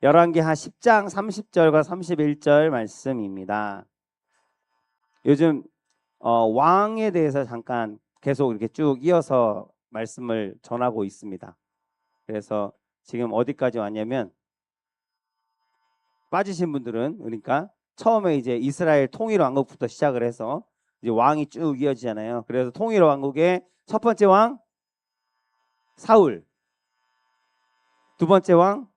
열왕기하 10장 30절과 31절 말씀입니다. 요즘 왕에 대해서 잠깐 계속 이렇게 쭉 이어서 말씀을 전하고 있습니다. 그래서 지금 어디까지 왔냐면 빠지신 분들은 그러니까 처음에 이제 이스라엘 통일 왕국부터 시작을 해서 이제 왕이 쭉 이어지잖아요. 그래서 통일 왕국의 첫 번째 왕 사울, 두 번째 왕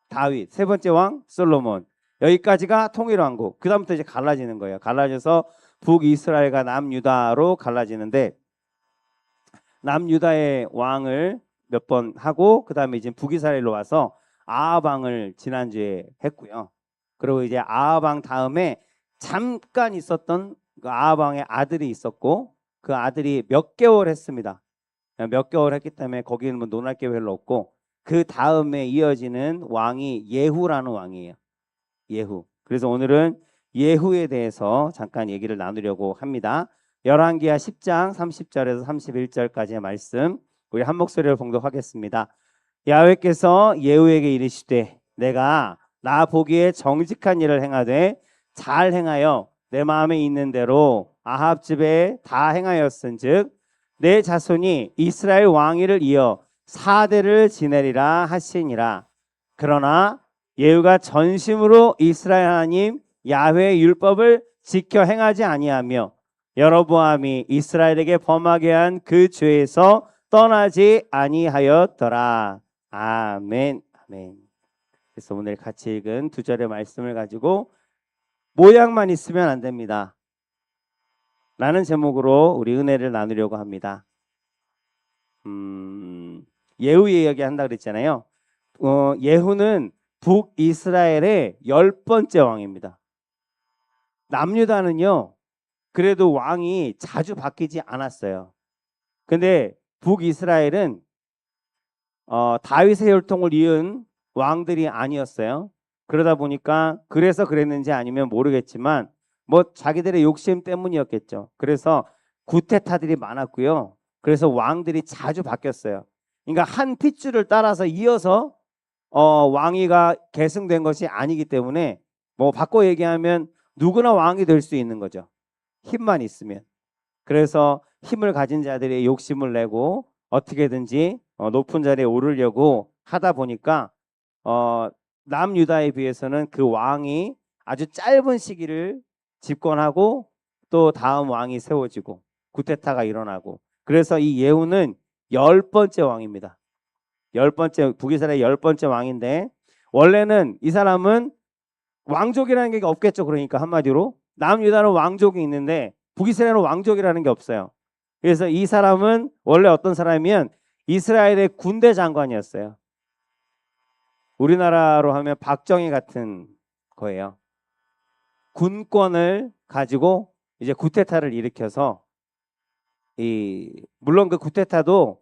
다윗, 세 번째 왕 솔로몬. 여기까지가 통일 왕국. 그다음부터 이제 갈라지는 거예요. 갈라져서 북이스라엘과 남유다로 갈라지는데 남유다의 왕을 몇 번 하고 그다음에 이제 북이스라엘로 와서 아합 왕을 지난주에 했고요. 그리고 이제 아합 왕 다음에 잠깐 있었던 그 아합 왕의 아들이 있었고 그 아들이 몇 개월 했습니다. 몇 개월 했기 때문에 거기는 뭐 논할 게 별로 없고 그 다음에 이어지는 왕이 예후라는 왕이에요. 예후. 그래서 오늘은 예후에 대해서 잠깐 얘기를 나누려고 합니다. 열왕기하 10장 30절에서 31절까지의 말씀 우리 한 목소리를 봉독하겠습니다. 야훼께서 예후에게 이르시되 내가 나 보기에 정직한 일을 행하되 잘 행하여 내 마음에 있는 대로 아합 집에 다 행하였은즉 내 자손이 이스라엘 왕위를 이어 4대를 지내리라 하시니라. 그러나 예후가 전심으로 이스라엘 하나님 야훼의 율법을 지켜 행하지 아니하며 여로보암이 이스라엘에게 범하게 한 그 죄에서 떠나지 아니하였더라. 아멘. 아멘. 그래서 오늘 같이 읽은 두 절의 말씀을 가지고 모양만 있으면 안 됩니다. 라는 제목으로 우리 은혜를 나누려고 합니다. 예후 이야기 한다 그랬잖아요. 예후는 북이스라엘의 10번째 왕입니다. 남유다는요. 그래도 왕이 자주 바뀌지 않았어요. 근데 북이스라엘은 다윗의 혈통을 이은 왕들이 아니었어요. 그러다 보니까 그래서 그랬는지 아니면 모르겠지만 뭐 자기들의 욕심 때문이었겠죠. 그래서 구테타들이 많았고요. 그래서 왕들이 자주 바뀌었어요. 그러니까 한 핏줄을 따라서 이어서 왕위가 계승된 것이 아니기 때문에 뭐 바꿔 얘기하면 누구나 왕이 될 수 있는 거죠. 힘만 있으면. 그래서 힘을 가진 자들이 욕심을 내고 어떻게든지 높은 자리에 오르려고 하다 보니까 남유다에 비해서는 그 왕이 아주 짧은 시기를 집권하고 또 다음 왕이 세워지고 구테타가 일어나고 그래서 이 예후는 10번째 왕입니다. 10번째 북이스라엘 10번째 왕인데 원래는 이 사람은 왕족이라는 게 없겠죠. 그러니까 한마디로 남유다는 왕족이 있는데 북이스라엘은 왕족이라는 게 없어요. 그래서 이 사람은 원래 어떤 사람이면 이스라엘의 군대 장관이었어요. 우리나라로 하면 박정희 같은 거예요. 군권을 가지고 이제 구테타를 일으켜서 물론 그 구테타도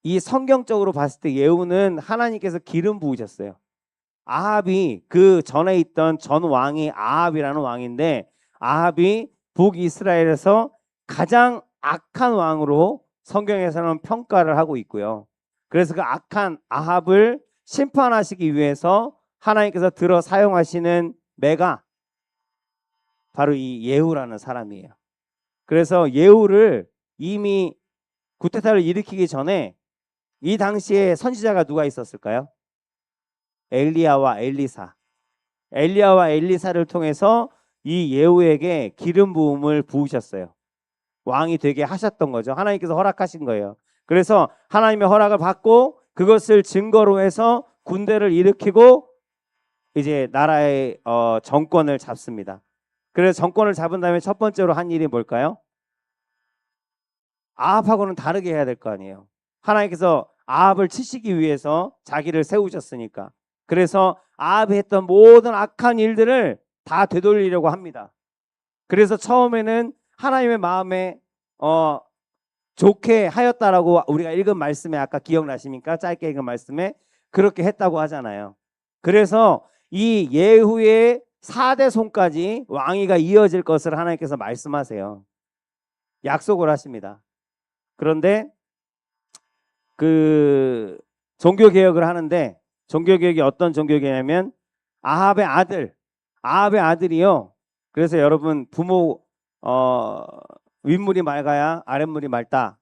이 성경적으로 봤을 때 예후는 하나님께서 기름 부으셨어요. 아합이 그 전에 있던 전 왕이 아합이라는 왕인데 아합이 북이스라엘에서 가장 악한 왕으로 성경에서는 평가를 하고 있고요. 그래서 그 악한 아합을 심판하시기 위해서 하나님께서 들어 사용하시는 매가 바로 이 예후라는 사람이에요. 그래서 예후를 이미 구테타를 일으키기 전에 이 당시에 선지자가 누가 있었을까요? 엘리야와 엘리사. 엘리야와 엘리사를 통해서 이 예후에게 기름 부음을 부으셨어요. 왕이 되게 하셨던 거죠. 하나님께서 허락하신 거예요. 그래서 하나님의 허락을 받고 그것을 증거로 해서 군대를 일으키고 이제 나라의 정권을 잡습니다. 그래서 정권을 잡은 다음에 첫 번째로 한 일이 뭘까요? 아합하고는 다르게 해야 될 거 아니에요. 하나님께서 아합을 치시기 위해서 자기를 세우셨으니까. 그래서 아합이 했던 모든 악한 일들을 다 되돌리려고 합니다. 그래서 처음에는 하나님의 마음에 좋게 하였다라고 우리가 읽은 말씀에 아까 기억나십니까? 짧게 읽은 말씀에 그렇게 했다고 하잖아요. 그래서 이 예후의 4대 손까지 왕위가 이어질 것을 하나님께서 말씀하세요. 약속을 하십니다. 그런데 그 종교개혁을 하는데 종교개혁이 어떤 종교개혁이냐면 아합의 아들이요. 그래서 여러분 부모 윗물이 맑아야 아랫물이 맑다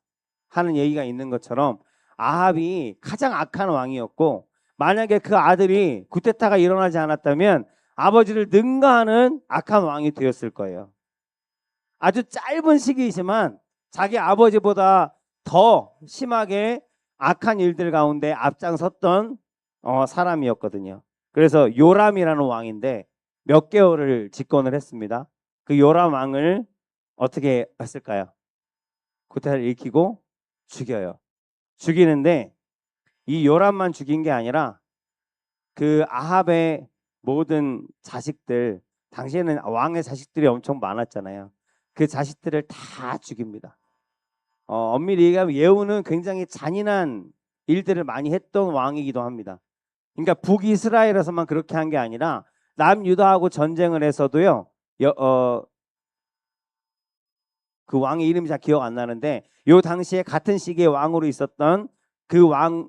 하는 얘기가 있는 것처럼 아합이 가장 악한 왕이었고, 만약에 그 아들이 구테타가 일어나지 않았다면 아버지를 능가하는 악한 왕이 되었을 거예요. 아주 짧은 시기이지만 자기 아버지보다 더 심하게 악한 일들 가운데 앞장섰던 사람이었거든요. 그래서 요람이라는 왕인데 몇 개월을 집권을 했습니다. 그 요람 왕을 어떻게 했을까요? 구테타를 일으키고 죽여요. 죽이는데 이 요람만 죽인 게 아니라 그 아합의 모든 자식들, 당시에는 왕의 자식들이 엄청 많았잖아요. 그 자식들을 다 죽입니다. 엄밀히 얘기하면 예후는 굉장히 잔인한 일들을 많이 했던 왕이기도 합니다. 그러니까 북이스라엘에서만 그렇게 한 게 아니라 남유다하고 전쟁을 해서도요. 그 왕의 이름이 잘 기억 안 나는데 요 당시에 같은 시기에 왕으로 있었던 그 왕,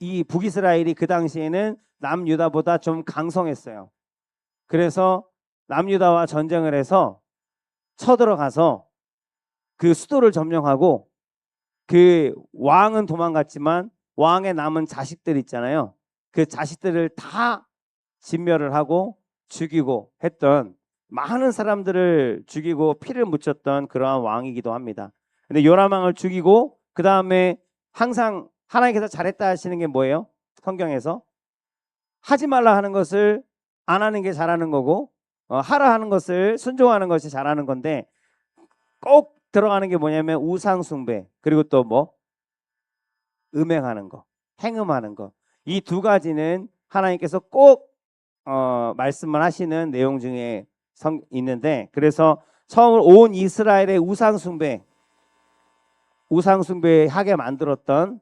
이 북이스라엘이 그 당시에는 남유다보다 좀 강성했어요. 그래서 남유다와 전쟁을 해서 쳐들어가서 그 수도를 점령하고 그 왕은 도망갔지만 왕의 남은 자식들 있잖아요. 그 자식들을 다 진멸을 하고 죽이고 했던, 많은 사람들을 죽이고 피를 묻혔던 그러한 왕이기도 합니다. 근데 요람 왕을 죽이고 그 다음에 항상 하나님께서 잘했다 하시는 게 뭐예요? 성경에서 하지 말라 하는 것을 안 하는 게 잘하는 거고, 하라 하는 것을 순종하는 것이 잘하는 건데, 꼭 들어가는 게 뭐냐면 우상 숭배, 그리고 또 뭐 음행하는 거, 행음하는 거. 이 두 가지는 하나님께서 꼭 말씀을 하시는 내용 중에 있는데, 그래서 처음으로 온 이스라엘의 우상 숭배하게 만들었던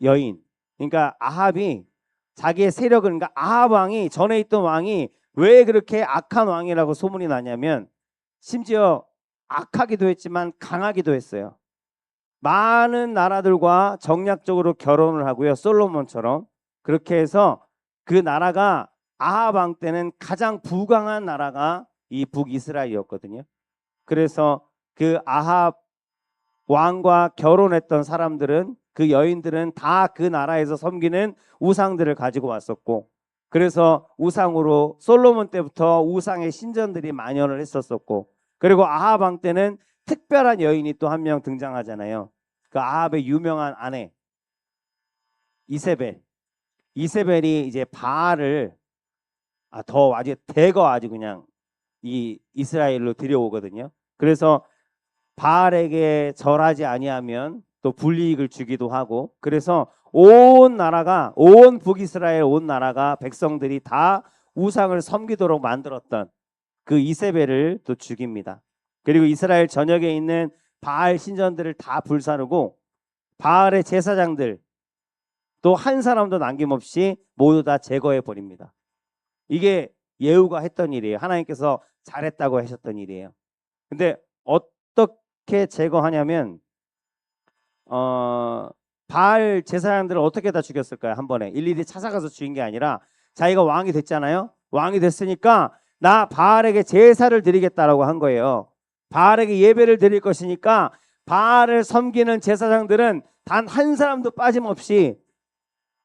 여인, 그러니까 아합이 자기의 세력을, 그러니까 아합 왕이, 전에 있던 왕이 왜 그렇게 악한 왕이라고 소문이 나냐면 심지어 악하기도 했지만 강하기도 했어요. 많은 나라들과 정략적으로 결혼을 하고요. 솔로몬처럼. 그렇게 해서 그 나라가 아합 왕 때는 가장 부강한 나라가 이 북이스라엘이었거든요. 그래서 그 아합 왕과 결혼했던 사람들은, 그 여인들은 다 그 나라에서 섬기는 우상들을 가지고 왔었고, 그래서 우상으로 솔로몬 때부터 우상의 신전들이 만연을 했었었고, 그리고 아합 왕 때는 특별한 여인이 또 한 명 등장하잖아요. 그 아합의 유명한 아내 이세벨이 이제 바알을 더 아주 대거 아주 그냥 이 이스라엘로 들여오거든요. 그래서 바알에게 절하지 아니하면 또 불이익을 주기도 하고, 그래서 온 나라가, 온 북이스라엘 온 나라가, 백성들이 다 우상을 섬기도록 만들었던 그 이세벨을 또 죽입니다. 그리고 이스라엘 전역에 있는 바알 신전들을 다 불사르고 바알의 제사장들 또 한 사람도 남김없이 모두 다 제거해 버립니다. 이게 예후가 했던 일이에요. 하나님께서 잘했다고 하셨던 일이에요. 근데 어떻게 제거하냐면 바알 제사장들을 어떻게 다 죽였을까요? 한 번에 일일이 찾아가서 죽인 게 아니라 자기가 왕이 됐잖아요. 왕이 됐으니까 나 바알에게 제사를 드리겠다라고 한 거예요. 바알에게 예배를 드릴 것이니까 바알을 섬기는 제사장들은 단 한 사람도 빠짐없이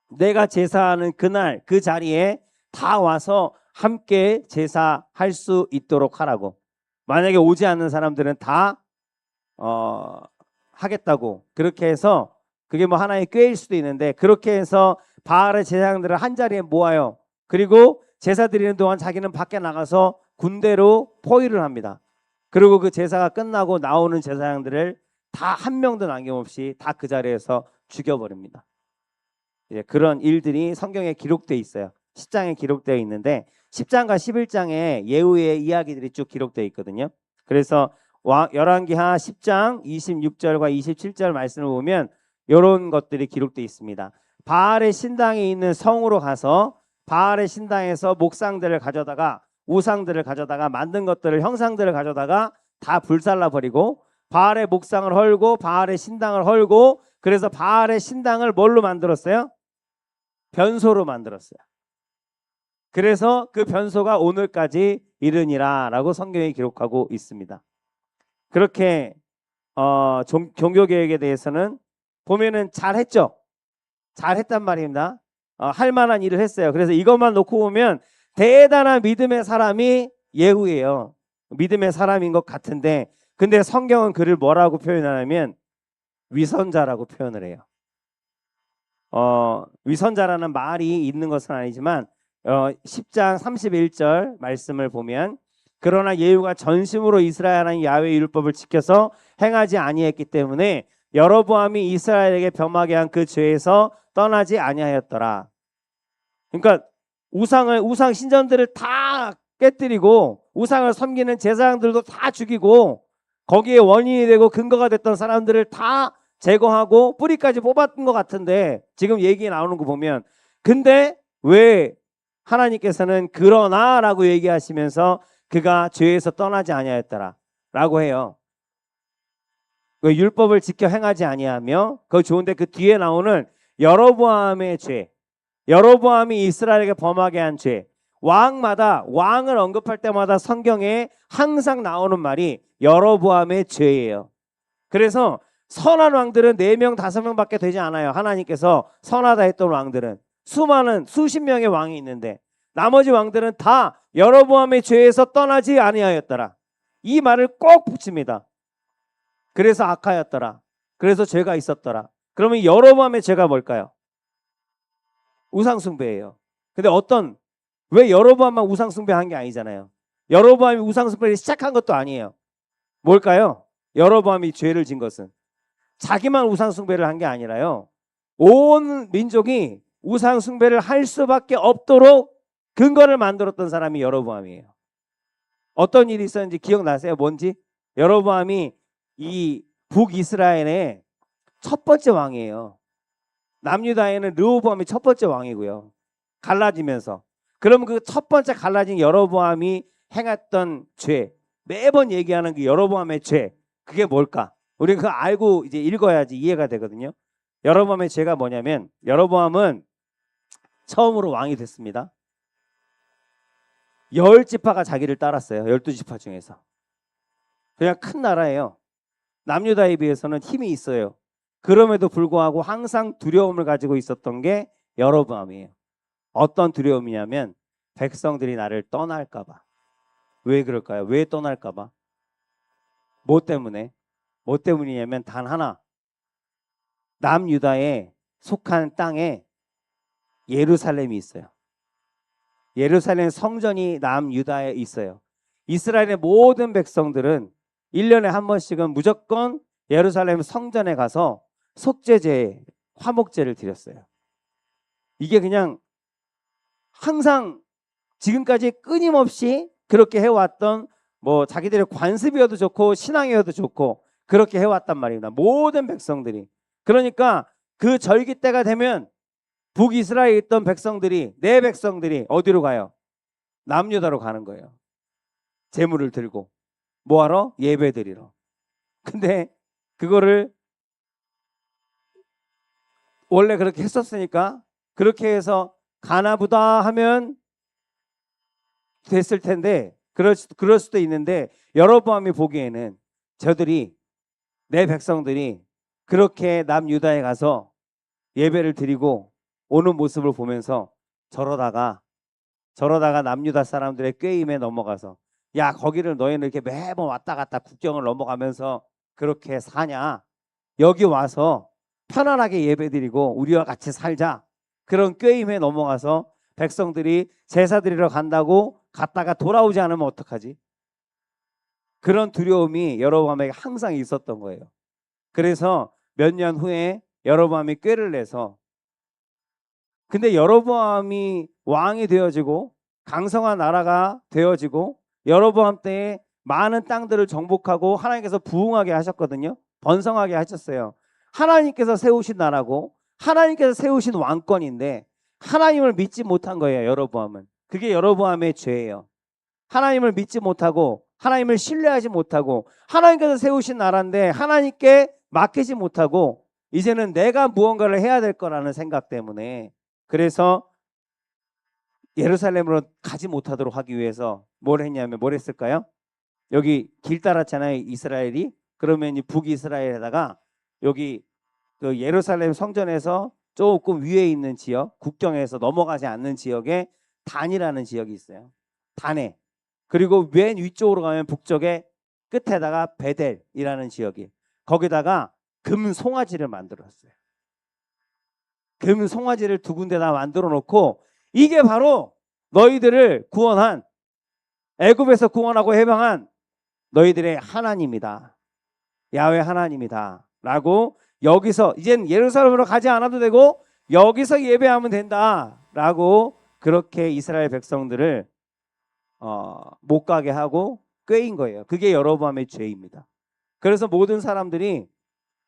내가 제사하는 그날 그 자리에 다 와서 함께 제사할 수 있도록 하라고. 만약에 오지 않는 사람들은 다 하겠다고. 그렇게 해서 그게 뭐 하나의 꾀일 수도 있는데, 그렇게 해서 바알의 제사장들을 한 자리에 모아요. 그리고 제사 드리는 동안 자기는 밖에 나가서 군대로 포위를 합니다. 그리고 그 제사가 끝나고 나오는 제사장들을 다 한 명도 남김없이 다 그 자리에서 죽여버립니다. 그런 일들이 성경에 기록되어 있어요. 10장에 기록되어 있는데 10장과 11장에 예후의 이야기들이 쭉 기록되어 있거든요. 그래서 열왕기하 10장 26절과 27절 말씀을 보면 이런 것들이 기록되어 있습니다. 바알의 신당에 있는 성으로 가서 바알의 신당에서 목상들을 가져다가, 우상들을 가져다가, 만든 것들을, 형상들을 가져다가 다 불살라 버리고 바알의 목상을 헐고 바알의 신당을 헐고, 그래서 바알의 신당을 뭘로 만들었어요? 변소로 만들었어요. 그래서 그 변소가 오늘까지 이르니라라고 성경에 기록하고 있습니다. 그렇게 종교 개혁에 대해서는 보면은 잘했죠. 잘했단 말입니다. 할 만한 일을 했어요. 그래서 이것만 놓고 보면 대단한 믿음의 사람이 예후예요. 믿음의 사람인 것 같은데, 근데 성경은 그를 뭐라고 표현하냐면 위선자라고 표현을 해요. 위선자라는 말이 있는 것은 아니지만 10장 31절 말씀을 보면, 그러나 예후가 전심으로 이스라엘 하나님 야훼의 율법을 지켜서 행하지 아니했기 때문에 여로보암이 이스라엘에게 범하게 한 그 죄에서 떠나지 아니하였더라. 그러니까 우상 신전들을 다 깨뜨리고 우상을 섬기는 제사장들도 다 죽이고 거기에 원인이 되고 근거가 됐던 사람들을 다 제거하고 뿌리까지 뽑았던 것 같은데, 지금 얘기 나오는 거 보면, 근데 왜 하나님께서는 그러나라고 얘기하시면서 그가 죄에서 떠나지 아니하였더라 라고 해요. 그 율법을 지켜 행하지 아니하며, 그거 좋은데 그 뒤에 나오는 여로보암의 죄, 여로보암이 이스라엘에게 범하게 한 죄, 왕마다 왕을 언급할 때마다 성경에 항상 나오는 말이 여로보암의 죄예요. 그래서 선한 왕들은 4명 5명밖에 되지 않아요. 하나님께서 선하다 했던 왕들은 수많은 수십 명의 왕이 있는데 나머지 왕들은 다 여로보암의 죄에서 떠나지 아니하였더라. 이 말을 꼭 붙입니다. 그래서 악하였더라. 그래서 죄가 있었더라. 그러면 여로보암의 죄가 뭘까요? 우상숭배예요. 근데 왜 여로보암만 우상숭배한 게 아니잖아요. 여로보암이 우상숭배를 시작한 것도 아니에요. 뭘까요? 여로보암이 죄를 진 것은 자기만 우상숭배를 한 게 아니라요, 온 민족이 우상숭배를 할 수밖에 없도록 근거를 만들었던 사람이 여로보암이에요. 어떤 일이 있었는지 기억나세요? 뭔지? 여로보암이 이 북이스라엘의 첫 번째 왕이에요. 남유다에는 르호보암이 첫 번째 왕이고요. 갈라지면서. 그럼 그 첫 번째 갈라진 여로보암이 행했던 죄, 매번 얘기하는 그 여로보암의 죄, 그게 뭘까? 우리 그거 알고 이제 읽어야지 이해가 되거든요. 여로보암의 죄가 뭐냐면, 여로보암은 처음으로 왕이 됐습니다. 10지파가 자기를 따랐어요. 12지파 중에서. 그냥 큰 나라예요. 남유다에 비해서는 힘이 있어요. 그럼에도 불구하고 항상 두려움을 가지고 있었던 게 여로보암이에요. 어떤 두려움이냐면 백성들이 나를 떠날까 봐. 왜 그럴까요? 왜 떠날까 봐? 뭐 때문에? 뭐 때문이냐면 단 하나. 남유다에 속한 땅에 예루살렘이 있어요. 예루살렘 성전이 남유다에 있어요. 이스라엘의 모든 백성들은 1년에 한 번씩은 무조건 예루살렘 성전에 가서 속죄제, 화목제를 드렸어요. 이게 그냥 항상 지금까지 끊임없이 그렇게 해왔던, 뭐 자기들의 관습이어도 좋고 신앙이어도 좋고 그렇게 해왔단 말입니다. 모든 백성들이. 그러니까 그 절기 때가 되면 북이스라엘에 있던 백성들이, 내 백성들이 어디로 가요? 남유다로 가는 거예요. 제물을 들고. 뭐하러? 예배 드리러. 근데 그거를 원래 그렇게 했었으니까 그렇게 해서 가나보다 하면 됐을 텐데, 그럴 수도 있는데, 여로보암이 보기에는 내 백성들이 그렇게 남유다에 가서 예배를 드리고 오는 모습을 보면서 저러다가 남유다 사람들의 꾀임에 넘어가서, 야, 거기를 너희는 이렇게 매번 왔다 갔다 국경을 넘어가면서 그렇게 사냐? 여기 와서 편안하게 예배드리고 우리와 같이 살자. 그런 꾀임에 넘어가서 백성들이 제사 드리러 간다고 갔다가 돌아오지 않으면 어떡하지? 그런 두려움이 여로보암에게 항상 있었던 거예요. 그래서 몇 년 후에 여로보암이 꾀를 내서, 근데 여로보암이 왕이 되어지고 강성한 나라가 되어지고 여로보암 때에 많은 땅들을 정복하고 하나님께서 부흥하게 하셨거든요. 번성하게 하셨어요. 하나님께서 세우신 나라고 하나님께서 세우신 왕권인데 하나님을 믿지 못한 거예요. 여로보암은. 그게 여로보암의 죄예요. 하나님을 믿지 못하고 하나님을 신뢰하지 못하고 하나님께서 세우신 나라인데 하나님께 맡기지 못하고 이제는 내가 무언가를 해야 될 거라는 생각 때문에, 그래서 예루살렘으로 가지 못하도록 하기 위해서 뭘 했냐면 뭘 했을까요? 여기 길 따랐잖아요, 이스라엘이. 그러면 이 북이스라엘에다가 여기 그 예루살렘 성전에서 조금 위에 있는 지역, 국경에서 넘어가지 않는 지역에 단이라는 지역이 있어요. 단에. 그리고 맨 위쪽으로 가면 북쪽에 끝에다가 베델이라는 지역이, 거기다가 금 송아지를 만들었어요. 금 송아지를 두 군데다 만들어 놓고, 이게 바로 너희들을 구원한, 애굽에서 구원하고 해방한 너희들의 하나님이다. 야훼 하나님이다. 라고, 여기서 이젠 예루살렘으로 가지 않아도 되고 여기서 예배하면 된다. 라고 그렇게 이스라엘 백성들을 못 가게 하고 꾀인 거예요. 그게 여로보암의 죄입니다. 그래서 모든 사람들이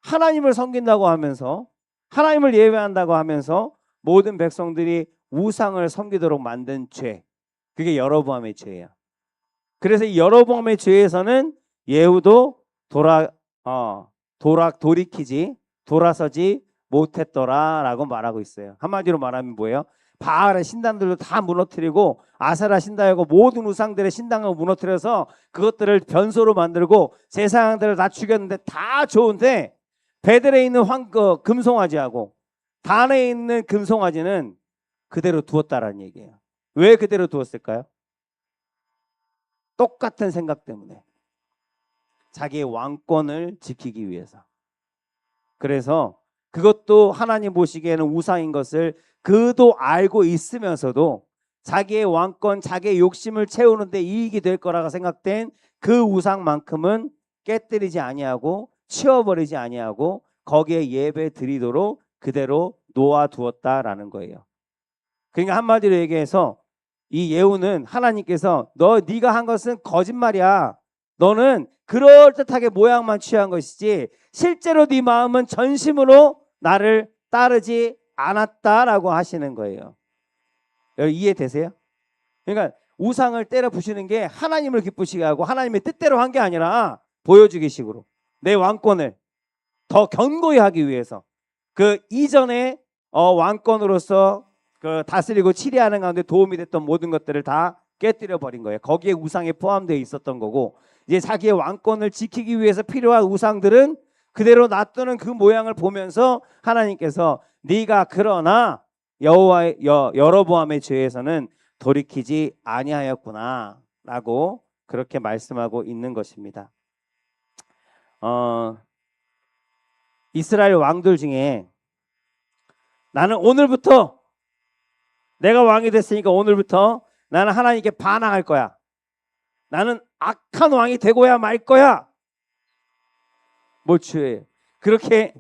하나님을 섬긴다고 하면서, 하나님을 예배한다고 하면서 모든 백성들이 우상을 섬기도록 만든 죄, 그게 여로보암의 죄예요. 그래서 이 여로보암의 죄에서는 예후도 돌아서지 못했더라라고 말하고 있어요. 한마디로 말하면 뭐예요? 바알의 신당들도 다 무너뜨리고, 아세라 신당하고 모든 우상들의 신당을 무너뜨려서 그것들을 변소로 만들고 제사장들을 다 죽였는데, 다 좋은데 베델에 있는 금송아지하고 단에 있는 금송아지는 그대로 두었다라는 얘기예요. 왜 그대로 두었을까요? 똑같은 생각 때문에, 자기의 왕권을 지키기 위해서. 그래서 그것도 하나님 보시기에는 우상인 것을 그도 알고 있으면서도 자기의 왕권, 자기의 욕심을 채우는데 이익이 될 거라고 생각된 그 우상만큼은 깨뜨리지 아니하고 치워버리지 아니하고 거기에 예배 드리도록 그대로 놓아두었다라는 거예요. 그러니까 한마디로 얘기해서 이 예후는 하나님께서 네가 한 것은 거짓말이야. 너는 그럴듯하게 모양만 취한 것이지 실제로 네 마음은 전심으로 나를 따르지 않았다라고 하시는 거예요. 이해되세요? 그러니까 우상을 때려 부시는 게 하나님을 기쁘시게 하고 하나님의 뜻대로 한 게 아니라 보여주기 식으로 내 왕권을 더 견고히 하기 위해서, 그 이전에 왕권으로서 그 다스리고 치리하는 가운데 도움이 됐던 모든 것들을 다 깨뜨려 버린 거예요. 거기에 우상에 포함되어 있었던 거고, 이제 자기의 왕권을 지키기 위해서 필요한 우상들은 그대로 놔두는 그 모양을 보면서 하나님께서 네가 그러나 여로보암의 죄에서는 돌이키지 아니하였구나 라고 그렇게 말씀하고 있는 것입니다. 이스라엘 왕들 중에 나는 오늘부터, 내가 왕이 됐으니까 오늘부터 나는 하나님께 반항할 거야, 나는 악한 왕이 되고야 말 거야, 뭐 죄예요. 그렇게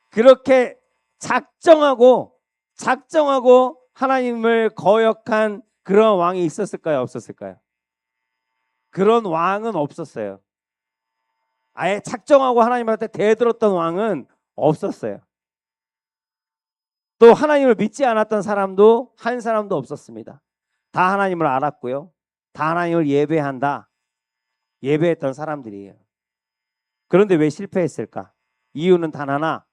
그렇게 작정하고 하나님을 거역한 그런 왕이 있었을까요? 없었을까요? 그런 왕은 없었어요. 아예 작정하고 하나님한테 대들었던 왕은 없었어요. 또 하나님을 믿지 않았던 사람도 한 사람도 없었습니다. 다 하나님을 알았고요, 다 하나님을 예배했던 사람들이에요. 그런데 왜 실패했을까? 이유는 단 하나,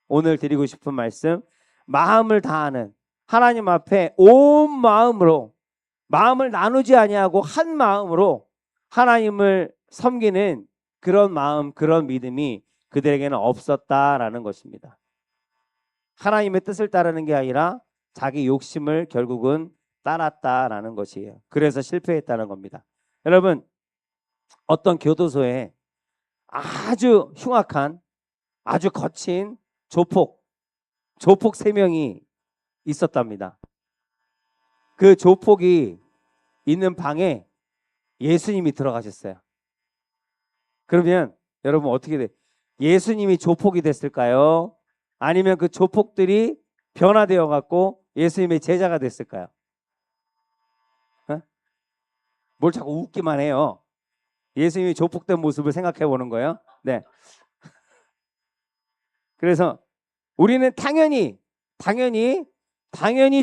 오늘 드리고 싶은 말씀, 마음을 다하는, 하나님 앞에 온 마음으로, 마음을 나누지 아니하고 한 마음으로 하나님을 섬기는 그런 마음, 그런 믿음이 그들에게는 없었다라는 것입니다. 하나님의 뜻을 따르는 게 아니라 자기 욕심을 결국은 따랐다라는 것이에요. 그래서 실패했다는 겁니다. 여러분, 어떤 교도소에 아주 흉악한, 아주 거친 조폭 3명이 있었답니다. 그 조폭이 있는 방에 예수님이 들어가셨어요. 그러면 여러분 어떻게 돼? 예수님이 조폭이 됐을까요? 아니면 그 조폭들이 변화되어 갖고 예수님의 제자가 됐을까요? 뭘 자꾸 웃기만 해요. 예수님이 조폭된 모습을 생각해 보는 거예요. 네. 그래서 우리는 당연히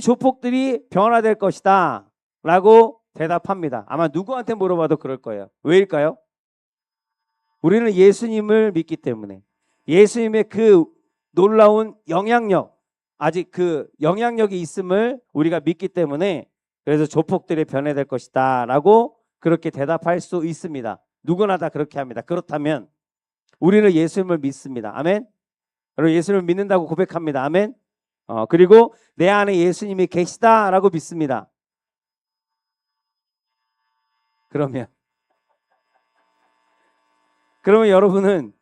조폭들이 변화될 것이다 라고 대답합니다. 아마 누구한테 물어봐도 그럴 거예요. 왜일까요? 우리는 예수님을 믿기 때문에, 예수님의 그 놀라운 영향력, 아직 그 영향력이 있음을 우리가 믿기 때문에 그래서 조폭들이 변해될 것이다 라고 그렇게 대답할 수 있습니다. 누구나 다 그렇게 합니다. 그렇다면 우리는 예수님을 믿습니다. 아멘. 여러분 예수님을 믿는다고 고백합니다. 아멘. 그리고 내 안에 예수님이 계시다라고 믿습니다. 그러면 여러분은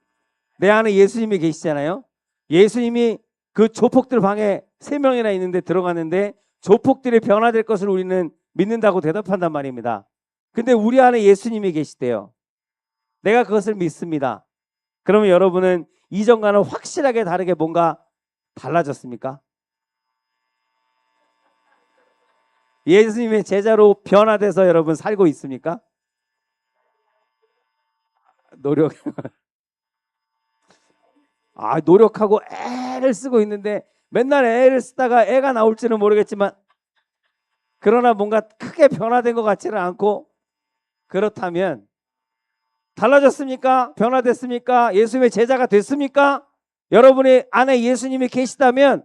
내 안에 예수님이 계시잖아요. 예수님이 그 조폭들 방에 3명이나 있는데 들어갔는데 조폭들이 변화될 것을 우리는 믿는다고 대답한단 말입니다. 근데 우리 안에 예수님이 계시대요. 내가 그것을 믿습니다. 그러면 여러분은 이전과는 확실하게 다르게 뭔가 달라졌습니까? 예수님의 제자로 변화돼서 여러분 살고 있습니까? 노력하고 애를 쓰고 있는데 맨날 애를 쓰다가 애가 나올지는 모르겠지만 그러나 뭔가 크게 변화된 것 같지는 않고 그렇다면 달라졌습니까? 변화됐습니까? 예수님의 제자가 됐습니까? 여러분의 안에 예수님이 계시다면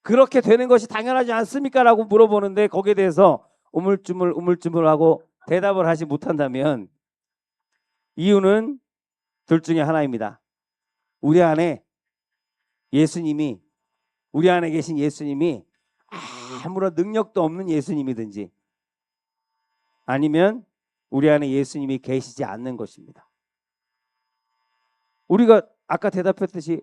그렇게 되는 것이 당연하지 않습니까? 라고 물어보는데 거기에 대해서 우물쭈물하고 대답을 하지 못한다면 이유는 둘 중에 하나입니다. 우리 안에 계신 예수님이 아무런 능력도 없는 예수님이든지 아니면 우리 안에 예수님이 계시지 않는 것입니다. 우리가 아까 대답했듯이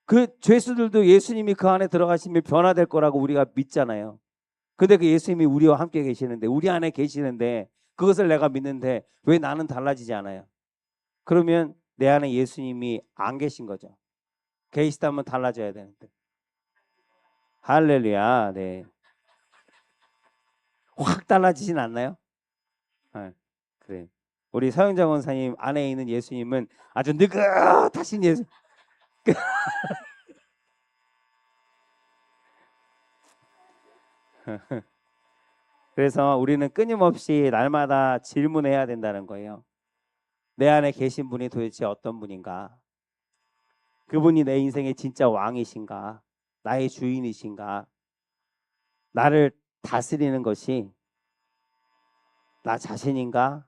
그 죄수들도 예수님이 그 안에 들어가시면 변화될 거라고 우리가 믿잖아요. 근데 그 예수님이 우리와 함께 계시는데 우리 안에 계시는데 그것을 내가 믿는데 왜 나는 달라지지 않아요? 그러면 내 안에 예수님이 안 계신 거죠. 계시다면 달라져야 되는데. 할렐루야. 네. 확 달라지진 않나요? 네. 그래. 우리 서영장 원사님 안에 있는 예수님은 아주 느긋하신 예수. 그래서 우리는 끊임없이 날마다 질문해야 된다는 거예요. 내 안에 계신 분이 도대체 어떤 분인가? 그분이 내 인생의 진짜 왕이신가? 나의 주인이신가? 나를 다스리는 것이 나 자신인가?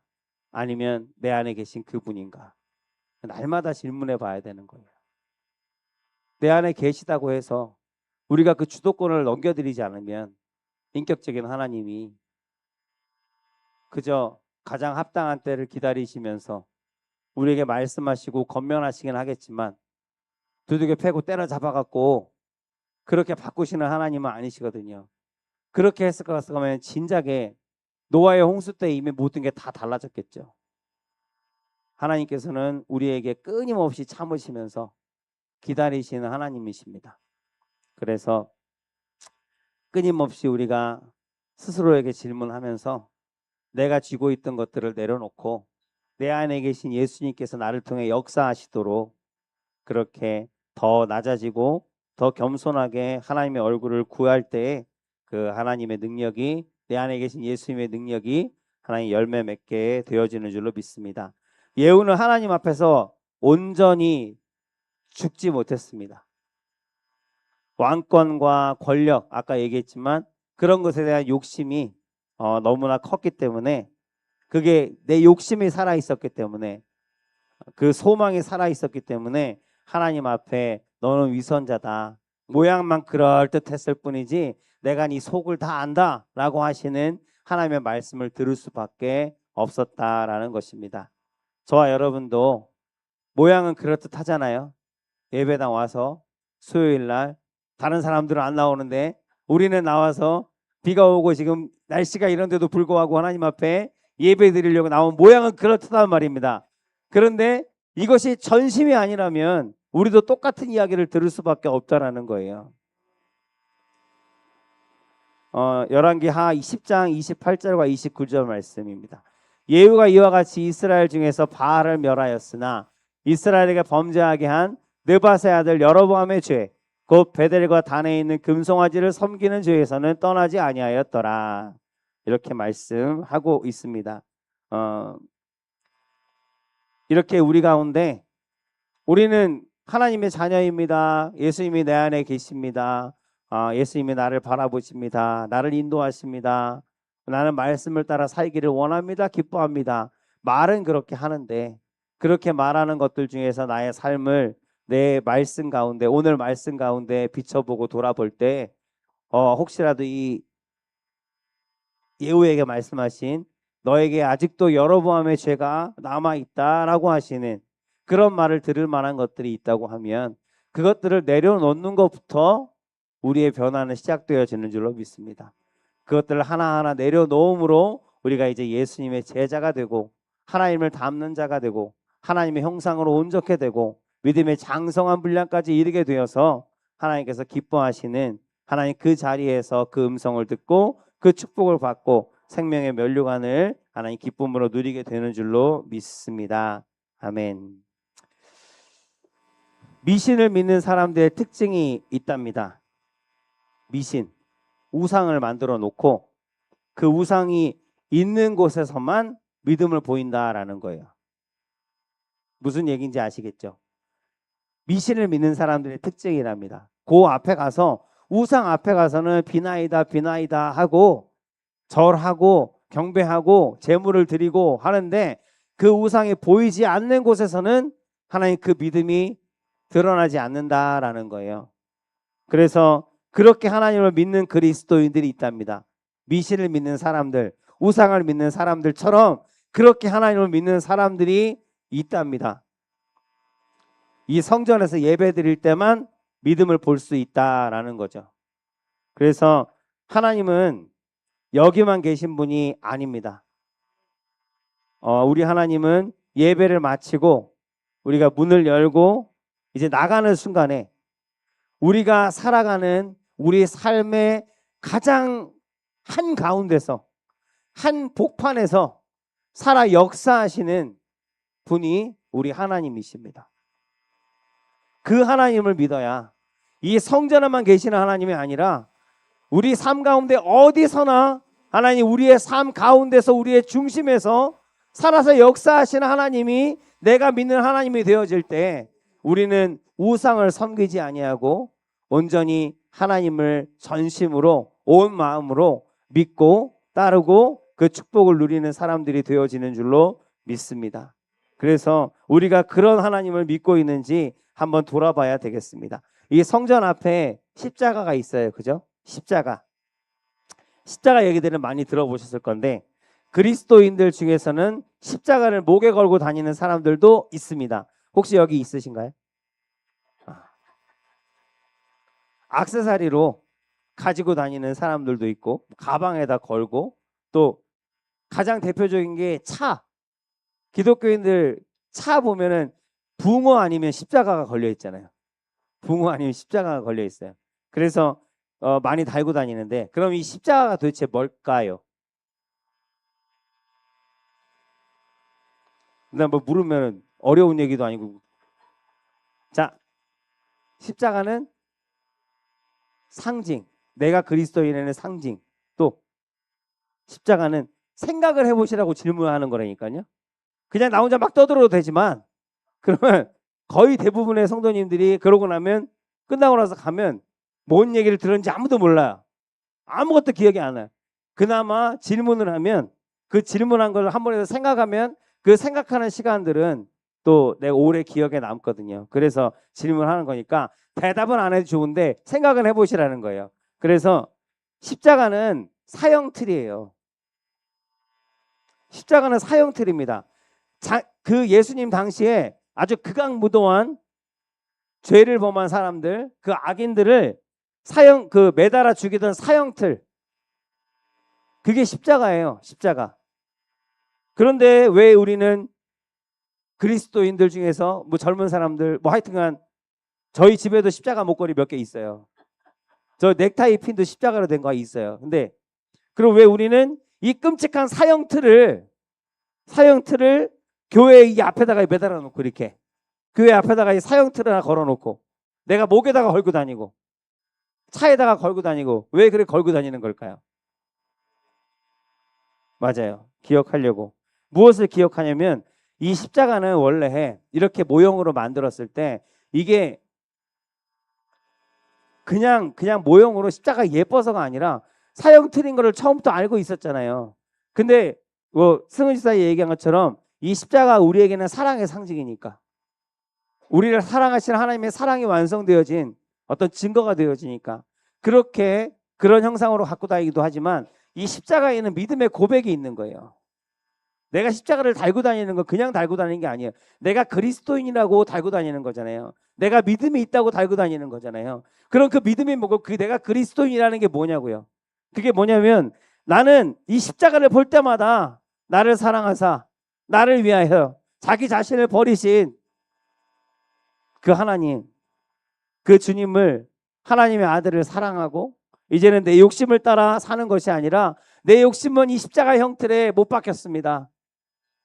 아니면 내 안에 계신 그분인가? 날마다 질문해 봐야 되는 거예요. 내 안에 계시다고 해서 우리가 그 주도권을 넘겨드리지 않으면 인격적인 하나님이 그저 가장 합당한 때를 기다리시면서 우리에게 말씀하시고 권면하시긴 하겠지만 두들겨 패고 때려잡아갖고 그렇게 바꾸시는 하나님은 아니시거든요. 그렇게 했을 것 같으면 진작에 노아의 홍수 때 이미 모든 게 다 달라졌겠죠. 하나님께서는 우리에게 끊임없이 참으시면서 기다리시는 하나님이십니다. 그래서 끊임없이 우리가 스스로에게 질문하면서 내가 쥐고 있던 것들을 내려놓고 내 안에 계신 예수님께서 나를 통해 역사하시도록 그렇게 더 낮아지고 더 겸손하게 하나님의 얼굴을 구할 때에 그 하나님의 능력이 내 안에 계신 예수님의 능력이 하나님 열매 맺게 되어지는 줄로 믿습니다. 예후는 하나님 앞에서 온전히 죽지 못했습니다. 왕권과 권력 아까 얘기했지만 그런 것에 대한 욕심이 너무나 컸기 때문에 그게 내 욕심이 살아 있었기 때문에 그 소망이 살아 있었기 때문에 하나님 앞에 너는 위선자다. 모양만 그럴듯했을 뿐이지 내가 네 속을 다 안다 라고 하시는 하나님의 말씀을 들을 수밖에 없었다라는 것입니다. 저와 여러분도 모양은 그럴듯하잖아요. 예배당 와서 수요일날 다른 사람들은 안 나오는데 우리는 나와서 비가 오고 지금 날씨가 이런데도 불구하고 하나님 앞에 예배 드리려고 나온 모양은 그렇다는 말입니다. 그런데 이것이 전심이 아니라면 우리도 똑같은 이야기를 들을 수밖에 없다라는 거예요. 열왕기하 10장 28절과 29절 말씀입니다. 예후가 이와 같이 이스라엘 중에서 바알을 멸하였으나 이스라엘에게 범죄하게 한 느밧의 아들 여로보암의 죄 곧 베델과 단에 있는 금송아지를 섬기는 죄에서는 떠나지 아니하였더라. 이렇게 말씀하고 있습니다. 이렇게 우리 가운데 우리는 하나님의 자녀입니다. 예수님이 내 안에 계십니다. 예수님이 나를 바라보십니다. 나를 인도하십니다. 나는 말씀을 따라 살기를 원합니다. 기뻐합니다. 말은 그렇게 하는데 그렇게 말하는 것들 중에서 나의 삶을 내 말씀 가운데, 오늘 말씀 가운데 비춰보고 돌아볼 때 혹시라도 이 예후에게 말씀하신 너에게 아직도 여로보암의 죄가 남아있다라고 하시는 그런 말을 들을 만한 것들이 있다고 하면 그것들을 내려놓는 것부터 우리의 변화는 시작되어지는 줄로 믿습니다. 그것들을 하나하나 내려놓음으로 우리가 이제 예수님의 제자가 되고 하나님을 닮는 자가 되고 하나님의 형상으로 온전케 되고 믿음의 장성한 분량까지 이르게 되어서 하나님께서 기뻐하시는 하나님 그 자리에서 그 음성을 듣고 그 축복을 받고 생명의 면류관을 하나님 기쁨으로 누리게 되는 줄로 믿습니다. 아멘. 미신을 믿는 사람들의 특징이 있답니다. 미신, 우상을 만들어 놓고 그 우상이 있는 곳에서만 믿음을 보인다라는 거예요. 무슨 얘기인지 아시겠죠? 미신을 믿는 사람들의 특징이랍니다. 그 앞에 가서 우상 앞에 가서는 비나이다 비나이다 하고 절하고 경배하고 제물을 드리고 하는데 그 우상이 보이지 않는 곳에서는 하나님 그 믿음이 드러나지 않는다라는 거예요. 그래서 그렇게 하나님을 믿는 그리스도인들이 있답니다. 미신을 믿는 사람들, 우상을 믿는 사람들처럼 그렇게 하나님을 믿는 사람들이 있답니다. 이 성전에서 예배 드릴 때만 믿음을 볼 수 있다라는 거죠. 그래서 하나님은 여기만 계신 분이 아닙니다. 우리 하나님은 예배를 마치고 우리가 문을 열고 이제 나가는 순간에 우리가 살아가는 우리 삶의 가장 한 가운데서 한 복판에서 살아 역사하시는 분이 우리 하나님이십니다. 그 하나님을 믿어야 이 성전에만 계시는 하나님이 아니라 우리 삶 가운데 어디서나 하나님 우리의 삶 가운데서 우리의 중심에서 살아서 역사하시는 하나님이 내가 믿는 하나님이 되어질 때 우리는 우상을 섬기지 아니하고 온전히 하나님을 전심으로 온 마음으로 믿고 따르고 그 축복을 누리는 사람들이 되어지는 줄로 믿습니다. 그래서 우리가 그런 하나님을 믿고 있는지 한번 돌아봐야 되겠습니다. 이 성전 앞에 십자가가 있어요. 그죠? 십자가 얘기들은 많이 들어보셨을 건데 그리스도인들 중에서는 십자가를 목에 걸고 다니는 사람들도 있습니다. 혹시 여기 있으신가요? 액세서리로 가지고 다니는 사람들도 있고 가방에다 걸고 또 가장 대표적인 게 차. 기독교인들 차 보면은 붕어 아니면 십자가가 걸려 있잖아요. 붕어 아니면 십자가가 걸려 있어요. 그래서 많이 달고 다니는데 그럼 이 십자가가 도대체 뭘까요? 나 뭐 물으면 어려운 얘기도 아니고. 자, 십자가는 상징, 내가 그리스도인의 상징. 또 십자가는 생각을 해보시라고 질문하는 거라니까요. 그냥 나 혼자 막 떠들어도 되지만 그러면 거의 대부분의 성도님들이 그러고 나면 끝나고 나서 가면 뭔 얘기를 들었는지 아무도 몰라요. 아무것도 기억이 안 나요. 그나마 질문을 하면 그 질문한 걸 한 번에 생각하면 그 생각하는 시간들은 또 내가 오래 기억에 남거든요. 그래서 질문하는 거니까 대답은 안 해도 좋은데 생각은 해보시라는 거예요. 그래서 십자가는 사형틀이에요. 십자가는 사형틀입니다. 그 예수님 당시에 아주 극악무도한 죄를 범한 사람들, 그 악인들을 매달아 죽이던 사형틀, 그게 십자가예요. 십자가. 그런데 왜 우리는 그리스도인들 중에서 뭐 젊은 사람들 뭐 하여튼간 저희 집에도 십자가 목걸이 몇 개 있어요. 저 넥타이 핀도 십자가로 된 거 있어요. 근데 그럼 왜 우리는 이 끔찍한 사형틀을 교회 이 앞에다가 매달아 놓고 이렇게 교회 앞에다가 이 사형틀을 하나 걸어 놓고 내가 목에다가 걸고 다니고 차에다가 걸고 다니고 왜 그래 걸고 다니는 걸까요? 맞아요. 기억하려고. 무엇을 기억하냐면 이 십자가는 원래 이렇게 모형으로 만들었을 때 이게 그냥 모형으로 십자가 예뻐서가 아니라 사형 틀린 거를 처음부터 알고 있었잖아요. 근데 뭐 승은 지사님 얘기한 것처럼 이 십자가 우리에게는 사랑의 상징이니까, 우리를 사랑하시는 하나님의 사랑이 완성되어진 어떤 증거가 되어지니까 그렇게 그런 형상으로 갖고 다니기도 하지만, 이 십자가에는 믿음의 고백이 있는 거예요. 내가 십자가를 달고 다니는 건 그냥 달고 다니는 게 아니에요. 내가 그리스도인이라고 달고 다니는 거잖아요. 내가 믿음이 있다고 달고 다니는 거잖아요. 그럼 그 믿음이 뭐고, 그 내가 그리스도인이라는 게 뭐냐고요. 그게 뭐냐면, 나는 이 십자가를 볼 때마다 나를 사랑하사 나를 위하여 자기 자신을 버리신 그 하나님, 그 주님을, 하나님의 아들을 사랑하고 이제는 내 욕심을 따라 사는 것이 아니라 내 욕심은 이 십자가 형틀에 못 박혔습니다.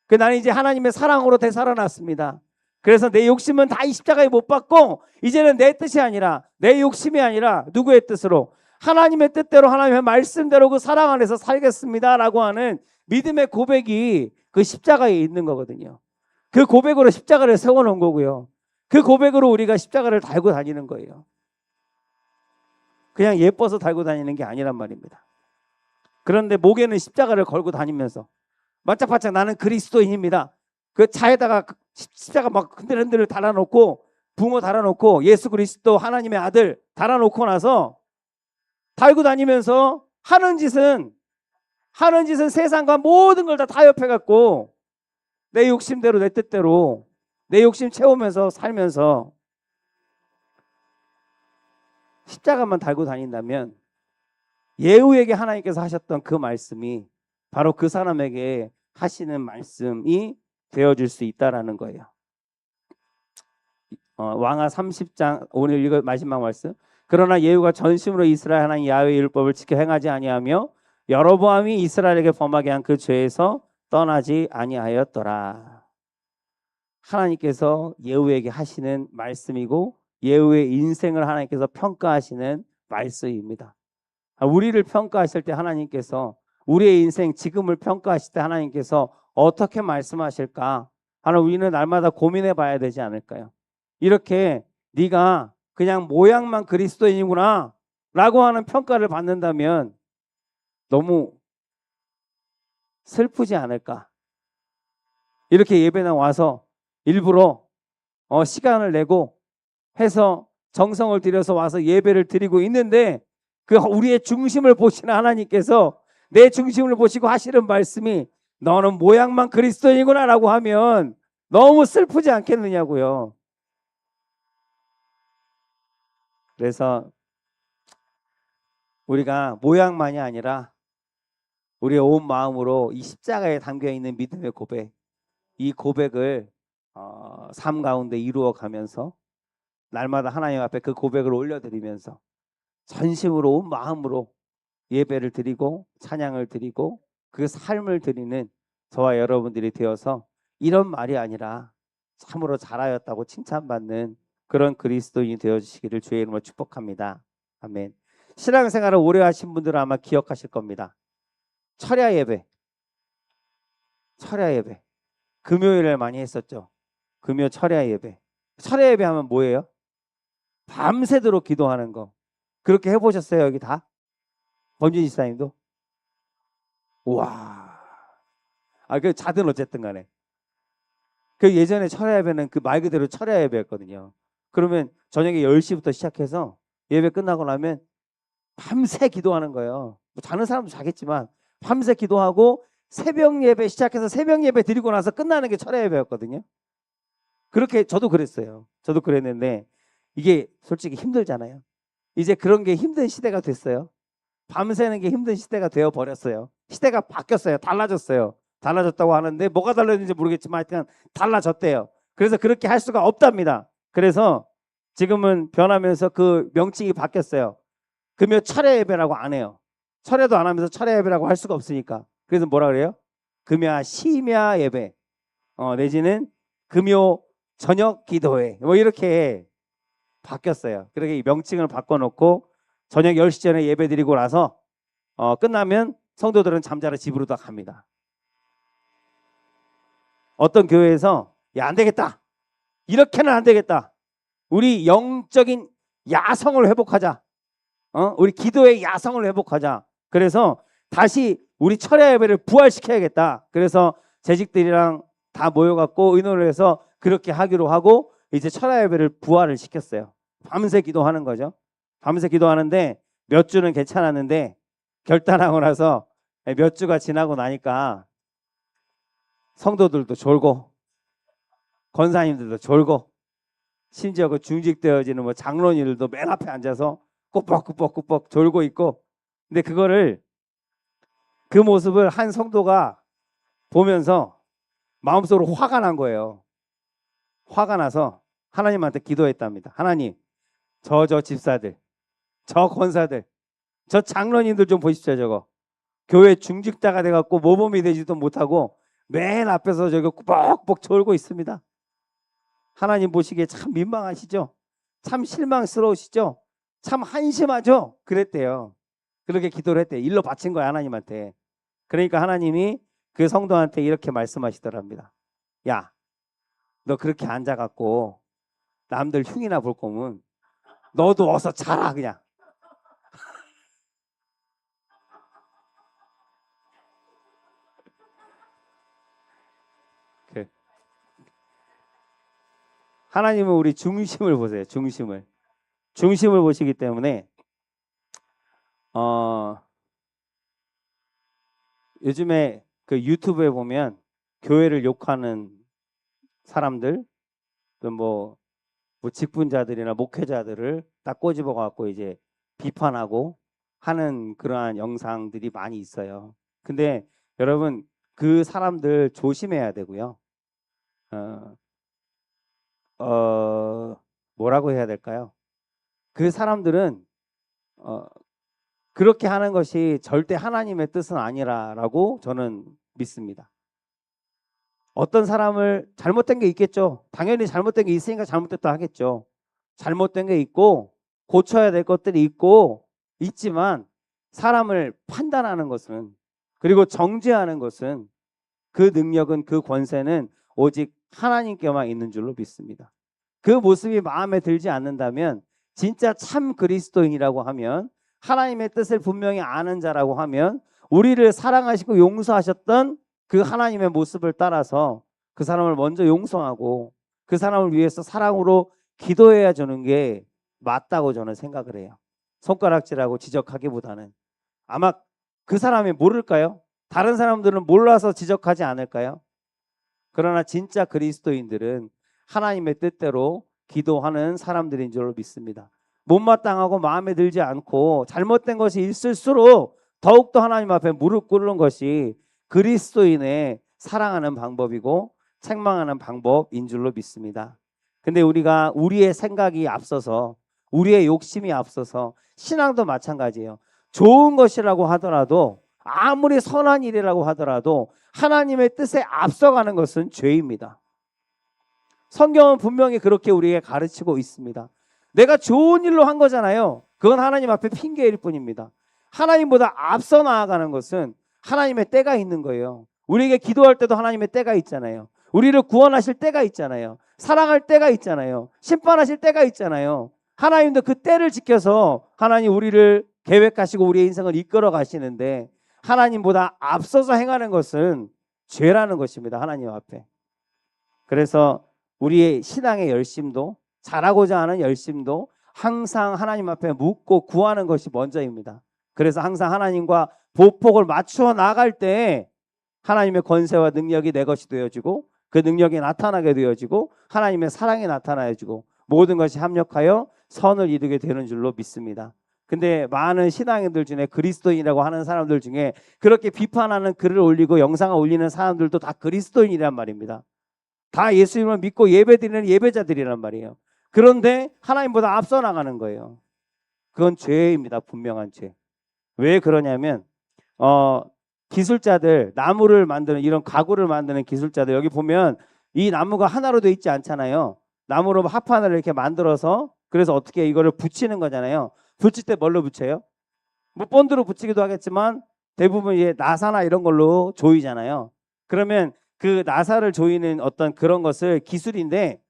나는 이제 하나님의 사랑으로 되살아났습니다. 그래서 내 욕심은 다 이 십자가에 못 박고 이제는 내 뜻이 아니라, 내 욕심이 아니라 누구의 뜻으로? 하나님의 뜻대로, 하나님의 말씀대로 그 사랑 안에서 살겠습니다 라고 하는 믿음의 고백이 그 십자가에 있는 거거든요. 그 고백으로 십자가를 세워놓은 거고요. 그 고백으로 우리가 십자가를 달고 다니는 거예요. 그냥 예뻐서 달고 다니는 게 아니란 말입니다. 그런데 목에는 십자가를 걸고 다니면서 반짝반짝 나는 그리스도인입니다. 그 차에다가 십자가 막 흔들흔들 달아놓고, 붕어 달아놓고 예수 그리스도 하나님의 아들 달아놓고 나서 달고 다니면서 하는 짓은 세상과 모든 걸 다 타협해갖고 내 욕심대로, 내 뜻대로 내 욕심 채우면서 살면서 십자가만 달고 다닌다면, 예후에게 하나님께서 하셨던 그 말씀이 바로 그 사람에게 하시는 말씀이 되어줄 수 있다라는 거예요. 왕하 30장 오늘 읽을 마지막 말씀. 그러나 예후가 전심으로 이스라엘 하나님 야훼의 율법을 지켜 행하지 아니하며 여로보암이 이스라엘에게 범하게 한 그 죄에서 떠나지 아니하였더라. 하나님께서 예후에게 하시는 말씀이고, 예후의 인생을 하나님께서 평가하시는 말씀입니다. 우리를 평가하실 때 하나님께서, 우리의 인생 지금을 평가하실 때 하나님께서 어떻게 말씀하실까 하는, 우리는 날마다 고민해 봐야 되지 않을까요? 이렇게 네가 그냥 모양만 그리스도인이구나 라고 하는 평가를 받는다면 너무 슬프지 않을까? 이렇게 예배당 와서 일부러 시간을 내고 해서 정성을 들여서 와서 예배를 드리고 있는데, 그 우리의 중심을 보시는 하나님께서 내 중심을 보시고 하시는 말씀이 너는 모양만 그리스도인이구나 라고 하면 너무 슬프지 않겠느냐고요. 그래서 우리가 모양만이 아니라 우리의 온 마음으로 이 십자가에 담겨있는 믿음의 고백, 이 고백을 삶 가운데 이루어 가면서 날마다 하나님 앞에 그 고백을 올려드리면서 전심으로 온 마음으로 예배를 드리고 찬양을 드리고 그 삶을 드리는 저와 여러분들이 되어서, 이런 말이 아니라 참으로 잘하였다고 칭찬받는 그런 그리스도인이 되어주시기를 주의 이름으로 축복합니다. 아멘. 신앙생활을 오래 하신 분들은 아마 기억하실 겁니다. 철야 예배 금요일에 많이 했었죠. 금요 철야 예배. 철야 예배 하면 뭐예요? 밤새도록 기도하는 거. 그렇게 해보셨어요? 여기 다? 범준 지사님도? 우와. 그 자든 어쨌든 간에. 그 예전에 철야 예배는 그 말 그대로 철야 예배였거든요. 그러면 저녁에 10시부터 시작해서 예배 끝나고 나면 밤새 기도하는 거예요. 뭐 자는 사람도 자겠지만 밤새 기도하고 새벽 예배 시작해서 새벽 예배 드리고 나서 끝나는 게 철야 예배였거든요. 그렇게 저도 그랬어요. 저도 그랬는데 이게 솔직히 힘들잖아요. 이제 그런 게 힘든 시대가 됐어요. 밤새는 게 힘든 시대가 되어 버렸어요. 시대가 바뀌었어요. 달라졌어요. 달라졌다고 하는데 뭐가 달라졌는지 모르겠지만 하여튼 달라졌대요. 그래서 그렇게 할 수가 없답니다. 그래서 지금은 변하면서 그 명칭이 바뀌었어요. 금요 철야 예배라고 안 해요. 철야도 안 하면서 철야 예배라고 할 수가 없으니까. 그래서 뭐라 그래요? 금야 심야 예배, 내지는 금요 저녁 기도회, 뭐 이렇게 바뀌었어요. 그렇게 이 명칭을 바꿔놓고 저녁 10시 전에 예배 드리고 나서 끝나면 성도들은 잠자러 집으로 다 갑니다. 어떤 교회에서 야, 안 되겠다, 이렇게는 안 되겠다, 우리 영적인 야성을 회복하자. 우리 기도의 야성을 회복하자. 그래서 다시 우리 철야 예배를 부활시켜야겠다. 그래서 재직들이랑 다 모여갖고 의논을 해서 그렇게 하기로 하고 이제 철야 예배를 부활을 시켰어요. 밤새 기도하는 거죠. 밤새 기도하는데 몇 주는 괜찮았는데 결단하고 나서 몇 주가 지나고 나니까 성도들도 졸고 권사님들도 졸고 심지어 그 중직되어지는 뭐 장로님들도 맨 앞에 앉아서 꾸벅꾸벅꾸벅 졸고 있고, 근데 그 모습을 한 성도가 보면서 마음속으로 화가 난 거예요. 화가 나서 하나님한테 기도했답니다. 하나님, 저 집사들, 저 권사들, 저 장로님들 좀 보십시오. 저거 교회 중직자가 돼갖고 모범이 되지도 못하고 맨 앞에서 저기 꾸벅꾸벅 졸고 있습니다. 하나님 보시기에 참 민망하시죠? 참 실망스러우시죠? 참 한심하죠? 그랬대요. 그렇게 기도를 했대요. 일로 바친 거야, 하나님한테. 그러니까 하나님이 그 성도한테 이렇게 말씀하시더랍니다. 야, 너 그렇게 앉아갖고 남들 흉이나 볼 거면 너도 어서 자라 그냥. 하나님은 우리 중심을 보세요. 중심을 보시기 때문에 요즘에 그 유튜브에 보면 교회를 욕하는 사람들, 뭐 직분자들이나 목회자들을 딱 꼬집어 갖고 이제 비판하고 하는 그러한 영상들이 많이 있어요. 근데 여러분 그 사람들 조심해야 되고요. 뭐라고 해야 될까요? 그 사람들은 그렇게 하는 것이 절대 하나님의 뜻은 아니라라고 저는 믿습니다. 어떤 사람을 잘못된 게 있겠죠. 당연히 잘못된 게 있으니까 잘못됐다 하겠죠. 잘못된 게 있고 고쳐야 될 것들이 있지만 사람을 판단하는 것은, 그리고 정죄하는 것은, 그 능력은, 그 권세는 오직 하나님께만 있는 줄로 믿습니다. 그 모습이 마음에 들지 않는다면, 진짜 참 그리스도인이라고 하면, 하나님의 뜻을 분명히 아는 자라고 하면, 우리를 사랑하시고 용서하셨던 그 하나님의 모습을 따라서 그 사람을 먼저 용서하고 그 사람을 위해서 사랑으로 기도해야 주는 게 맞다고 저는 생각을 해요. 손가락질하고 지적하기보다는. 아마 그 사람이 모를까요? 다른 사람들은 몰라서 지적하지 않을까요? 그러나 진짜 그리스도인들은 하나님의 뜻대로 기도하는 사람들인 줄로 믿습니다. 못마땅하고 마음에 들지 않고 잘못된 것이 있을수록 더욱더 하나님 앞에 무릎 꿇는 것이 그리스도인의 사랑하는 방법이고 책망하는 방법인 줄로 믿습니다. 근데 우리가 우리의 생각이 앞서서, 우리의 욕심이 앞서서, 신앙도 마찬가지예요. 좋은 것이라고 하더라도, 아무리 선한 일이라고 하더라도 하나님의 뜻에 앞서가는 것은 죄입니다. 성경은 분명히 그렇게 우리에게 가르치고 있습니다. 내가 좋은 일로 한 거잖아요. 그건 하나님 앞에 핑계일 뿐입니다. 하나님보다 앞서 나아가는 것은 하나님의 때가 있는 거예요. 우리에게 기도할 때도 하나님의 때가 있잖아요. 우리를 구원하실 때가 있잖아요. 사랑할 때가 있잖아요. 심판하실 때가 있잖아요. 하나님도 그 때를 지켜서 하나님 우리를 계획하시고 우리의 인생을 이끌어 가시는데, 하나님보다 앞서서 행하는 것은 죄라는 것입니다. 하나님 앞에. 그래서 우리의 신앙의 열심도, 잘하고자 하는 열심도 항상 하나님 앞에 묻고 구하는 것이 먼저입니다. 그래서 항상 하나님과 보폭을 맞추어 나갈 때 하나님의 권세와 능력이 내 것이 되어지고, 그 능력이 나타나게 되어지고, 하나님의 사랑이 나타나지고, 모든 것이 합력하여 선을 이루게 되는 줄로 믿습니다. 근데 많은 신앙인들 중에, 그리스도인이라고 하는 사람들 중에 그렇게 비판하는 글을 올리고 영상을 올리는 사람들도 다 그리스도인이란 말입니다. 다 예수님을 믿고 예배드리는 예배자들이란 말이에요. 그런데 하나님보다 앞서 나가는 거예요. 그건 죄입니다. 분명한 죄. 왜 그러냐면 기술자들, 나무를 만드는, 이런 가구를 만드는 기술자들, 여기 보면 이 나무가 하나로 돼 있지 않잖아요. 나무로 합판을 이렇게 만들어서, 그래서 어떻게 이거를 붙이는 거잖아요. 붙일 때 뭘로 붙여요? 뭐 본드로 붙이기도 하겠지만 대부분 이제 나사나 이런 걸로 조이잖아요. 그러면 그 나사를 조이는 어떤 그런 것을, 기술인데,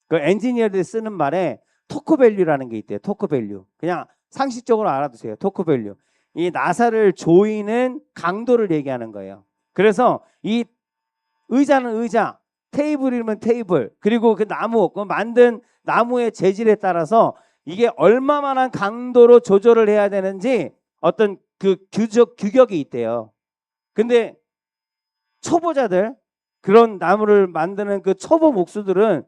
그 엔지니어들이 쓰는 말에 토크밸류라는 게 있대요. 토크밸류. 그냥 상식적으로 알아두세요. 토크밸류. 이 나사를 조이는 강도를 얘기하는 거예요. 그래서 이 의자는 의자, 테이블이면 테이블, 그리고 그 나무, 그 만든 나무의 재질에 따라서 이게 얼마만한 강도로 조절을 해야 되는지 어떤 그 규격이 있대요. 근데 초보자들, 그런 나무를 만드는 그 초보 목수들은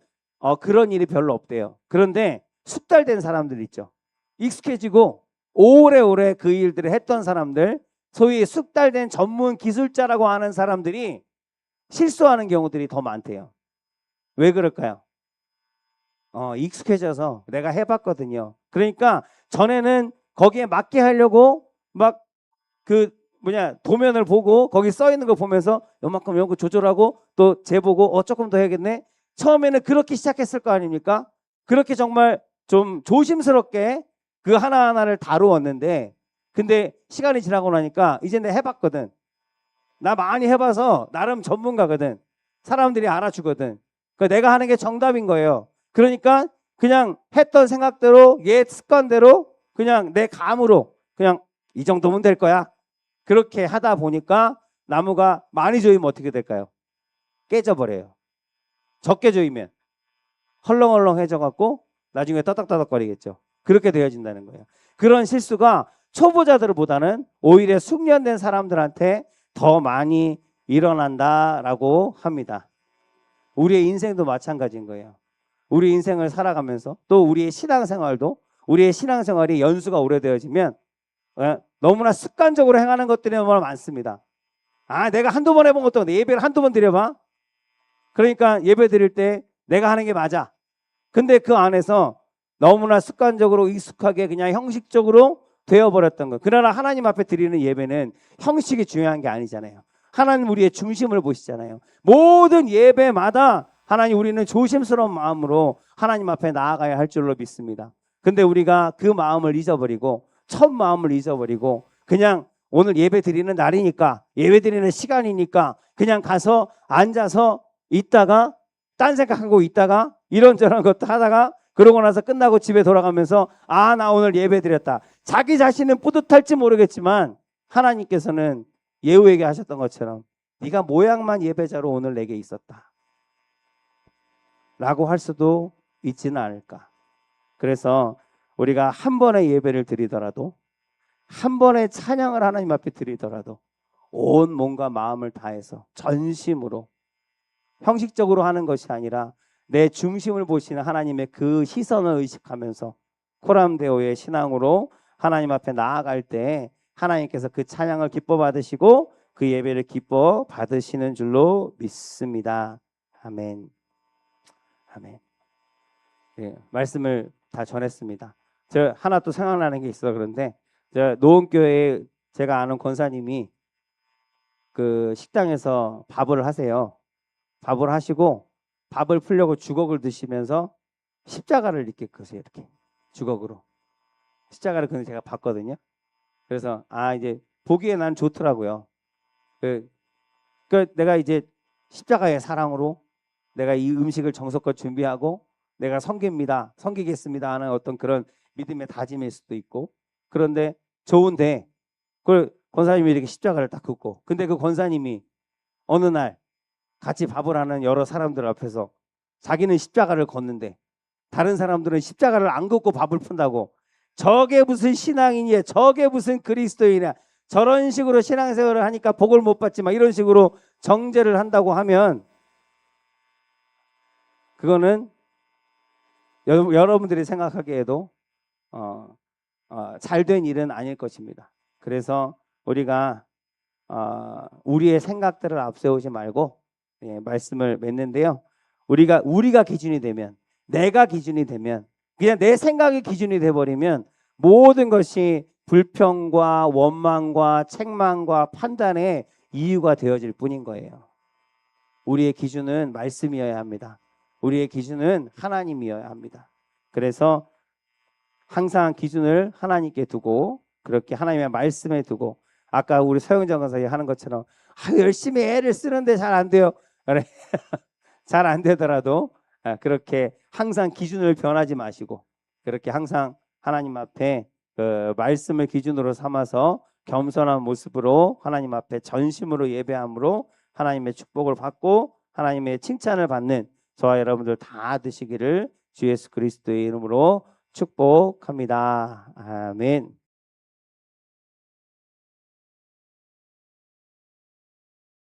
그런 일이 별로 없대요. 그런데 숙달된 사람들 있죠. 익숙해지고 오래오래 그 일들을 했던 사람들, 소위 숙달된 전문 기술자라고 하는 사람들이 실수하는 경우들이 더 많대요. 왜 그럴까요? 익숙해져서 내가 해봤거든요. 그러니까 전에는 거기에 맞게 하려고 막 도면을 보고 거기 써 있는 거 보면서 요만큼 요거 조절하고 또 재보고 조금 더 해야겠네. 처음에는 그렇게 시작했을 거 아닙니까? 그렇게 정말 좀 조심스럽게 그 하나하나를 다루었는데, 근데 시간이 지나고 나니까 이제 내가 해봤거든. 나 많이 해봐서 나름 전문가거든. 사람들이 알아주거든. 그러니까 내가 하는 게 정답인 거예요. 그러니까 그냥 했던 생각대로, 옛 습관대로, 그냥 내 감으로 그냥 이 정도면 될 거야. 그렇게 하다 보니까 나무가 많이 조이면 어떻게 될까요? 깨져버려요. 적게 조이면 헐렁헐렁해져 갖고 나중에 떠덕떠덕거리겠죠. 그렇게 되어진다는 거예요. 그런 실수가 초보자들보다는 오히려 숙련된 사람들한테 더 많이 일어난다라고 합니다. 우리의 인생도 마찬가지인 거예요. 우리 인생을 살아가면서 또 우리의 신앙생활이 연수가 오래되어지면 너무나 습관적으로 행하는 것들이 너무나 많습니다. 내가 한두 번 해본 것도 없는데 예배를 한두 번 드려봐. 그러니까 예배 드릴 때 내가 하는 게 맞아. 근데 그 안에서 너무나 습관적으로 익숙하게 그냥 형식적으로 되어버렸던 거. 그러나 하나님 앞에 드리는 예배는 형식이 중요한 게 아니잖아요. 하나님 우리의 중심을 보시잖아요. 모든 예배마다 하나님 우리는 조심스러운 마음으로 하나님 앞에 나아가야 할 줄로 믿습니다. 근데 우리가 그 마음을 잊어버리고 첫 마음을 잊어버리고 그냥 오늘 예배 드리는 날이니까, 예배 드리는 시간이니까 그냥 가서 앉아서 있다가 딴 생각하고 있다가 이런저런 것도 하다가 그러고 나서 끝나고 집에 돌아가면서 나 오늘 예배 드렸다. 자기 자신은 뿌듯할지 모르겠지만 하나님께서는 예후에게 하셨던 것처럼 네가 모양만 예배자로 오늘 내게 있었다 라고 할 수도 있지는 않을까. 그래서 우리가 한 번의 예배를 드리더라도, 한 번의 찬양을 하나님 앞에 드리더라도 온 몸과 마음을 다해서 전심으로, 형식적으로 하는 것이 아니라 내 중심을 보시는 하나님의 그 시선을 의식하면서 코람데오의 신앙으로 하나님 앞에 나아갈 때 하나님께서 그 찬양을 기뻐 받으시고 그 예배를 기뻐 받으시는 줄로 믿습니다. 아멘. 아멘. 예, 말씀을 다 전했습니다. 저 하나 또 생각나는 게 있어. 그런데 저 노원교회에 제가 아는 권사님이 그 식당에서 밥을 하세요. 밥을 하시고 밥을 풀려고 주걱을 드시면서 십자가를 이렇게 그세요. 이렇게 주걱으로 십자가를 그는 제가 봤거든요. 그래서 이제 보기에 난 좋더라고요. 그 내가 이제 십자가의 사랑으로 내가 이 음식을 정성껏 준비하고 내가 섬기겠습니다 하는 어떤 그런 믿음의 다짐일 수도 있고, 그런데 좋은데 그 권사님이 이렇게 십자가를 딱 긋고, 근데 그 권사님이 어느 날 같이 밥을 하는 여러 사람들 앞에서 자기는 십자가를 걷는데 다른 사람들은 십자가를 안 걷고 밥을 푼다고, 저게 무슨 신앙이냐, 저게 무슨 그리스도이냐, 저런 식으로 신앙생활을 하니까 복을 못 받지만 이런 식으로 정죄를 한다고 하면 그거는 여러분들이 생각하기에도 잘된 일은 아닐 것입니다. 그래서 우리가 우리의 생각들을 앞세우지 말고 말씀을 맺는데요. 우리가 기준이 되면, 내가 기준이 되면, 그냥 내 생각이 기준이 돼버리면 모든 것이 불평과 원망과 책망과 판단의 이유가 되어질 뿐인 거예요. 우리의 기준은 말씀이어야 합니다. 우리의 기준은 하나님이어야 합니다. 그래서 항상 기준을 하나님께 두고, 그렇게 하나님의 말씀에 두고, 아까 우리 서영정 강사님 하는 것처럼 열심히 애를 쓰는데 잘 안 돼요. 잘 안 되더라도 그렇게 항상 기준을 변하지 마시고 그렇게 항상 하나님 앞에 그 말씀을 기준으로 삼아서 겸손한 모습으로 하나님 앞에 전심으로 예배함으로 하나님의 축복을 받고 하나님의 칭찬을 받는 저와 여러분들 다 되시기를 주 예수 그리스도의 이름으로 축복합니다. 아멘.